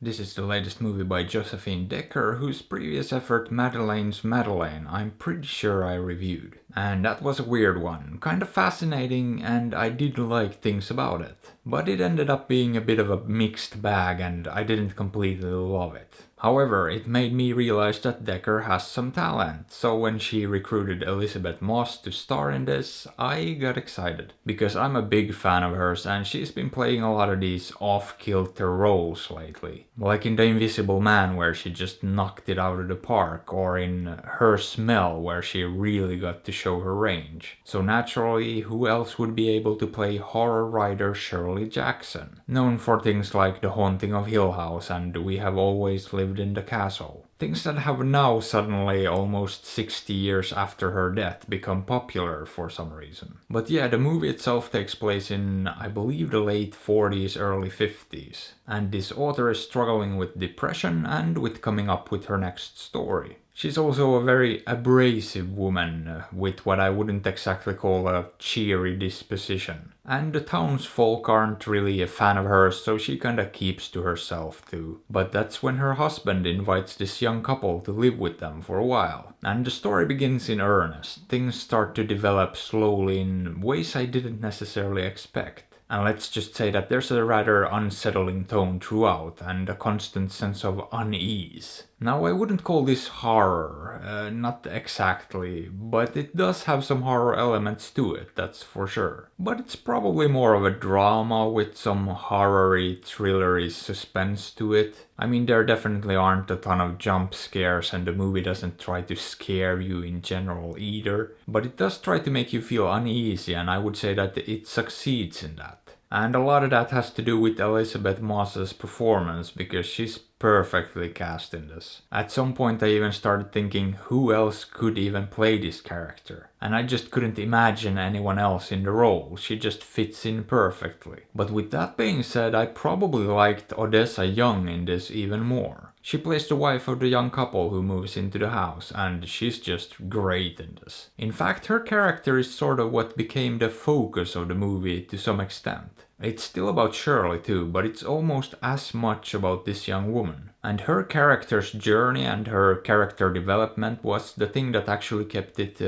This is the latest movie by Josephine Decker, whose previous effort Madeleine's Madeleine I'm pretty sure I reviewed. And that was a weird one, kind of fascinating, and I did like things about it. But it ended up being a bit of a mixed bag and I didn't completely love it. However, it made me realize that Decker has some talent, so when she recruited Elisabeth Moss to star in this, I got excited. Because I'm a big fan of hers and she's been playing a lot of these off-kilter roles lately. Like in The Invisible Man where she just knocked it out of the park, or in Her Smell where she really got to show her range. So naturally, who else would be able to play horror writer Shirley Jackson? Known for things like The Haunting of Hill House and We Have Always Lived in the Castle. Things that have now suddenly, almost 60 years after her death, become popular for some reason. But yeah, the movie itself takes place in, I believe, the late 40s, early 50s. And this author is struggling with depression and with coming up with her next story. She's also a very abrasive woman, with what I wouldn't exactly call a cheery disposition. And the townsfolk aren't really a fan of hers, so she kinda keeps to herself too. But that's when her husband invites this young couple to live with them for a while. And the story begins in earnest. Things start to develop slowly in ways I didn't necessarily expect. And let's just say that there's a rather unsettling tone throughout and a constant sense of unease. Now, I wouldn't call this horror, not exactly, but it does have some horror elements to it, that's for sure. But it's probably more of a drama with some horror-y, thrillery suspense to it. I mean, there definitely aren't a ton of jump scares and the movie doesn't try to scare you in general either, but it does try to make you feel uneasy, and I would say that it succeeds in that. And a lot of that has to do with Elisabeth Moss's performance, because she's perfectly cast in this. At some point I even started thinking who else could even play this character. And I just couldn't imagine anyone else in the role, she just fits in perfectly. But with that being said, I probably liked Odessa Young in this even more. She plays the wife of the young couple who moves into the house, and she's just great in this. In fact, her character is sort of what became the focus of the movie to some extent. It's still about Shirley too, but it's almost as much about this young woman. And her character's journey and her character development was the thing that actually kept it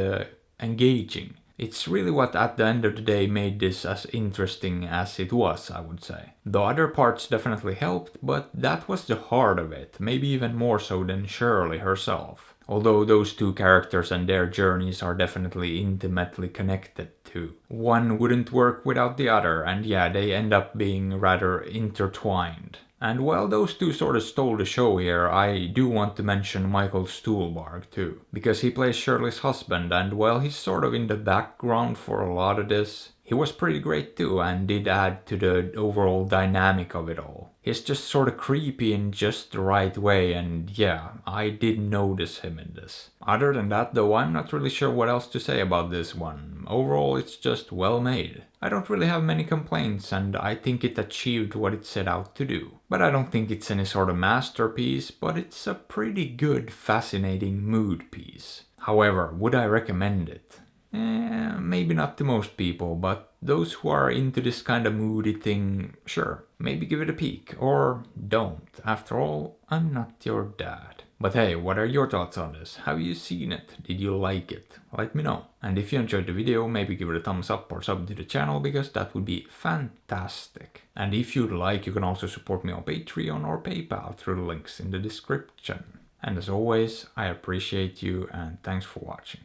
engaging. It's really what at the end of the day made this as interesting as it was, I would say. The other parts definitely helped, but that was the heart of it, maybe even more so than Shirley herself. Although those two characters and their journeys are definitely intimately connected too. One wouldn't work without the other, and yeah, they end up being rather intertwined. And while those two sort of stole the show here, I do want to mention Michael Stuhlbarg too. Because he plays Shirley's husband, and while he's sort of in the background for a lot of this, he was pretty great too and did add to the overall dynamic of it all. He's just sort of creepy in just the right way, and yeah, I did notice him in this. Other than that though, I'm not really sure what else to say about this one. Overall, it's just well made. I don't really have many complaints, and I think it achieved what it set out to do. But I don't think it's any sort of masterpiece, but it's a pretty good, fascinating mood piece. However, would I recommend it? Maybe not to most people, but those who are into this kind of moody thing, sure, maybe give it a peek, or don't. After all, I'm not your dad. But hey, what are your thoughts on this? Have you seen it? Did you like it? Let me know. And if you enjoyed the video, maybe give it a thumbs up or sub to the channel, because that would be fantastic. And if you'd like, you can also support me on Patreon or PayPal through the links in the description. And as always, I appreciate you and thanks for watching.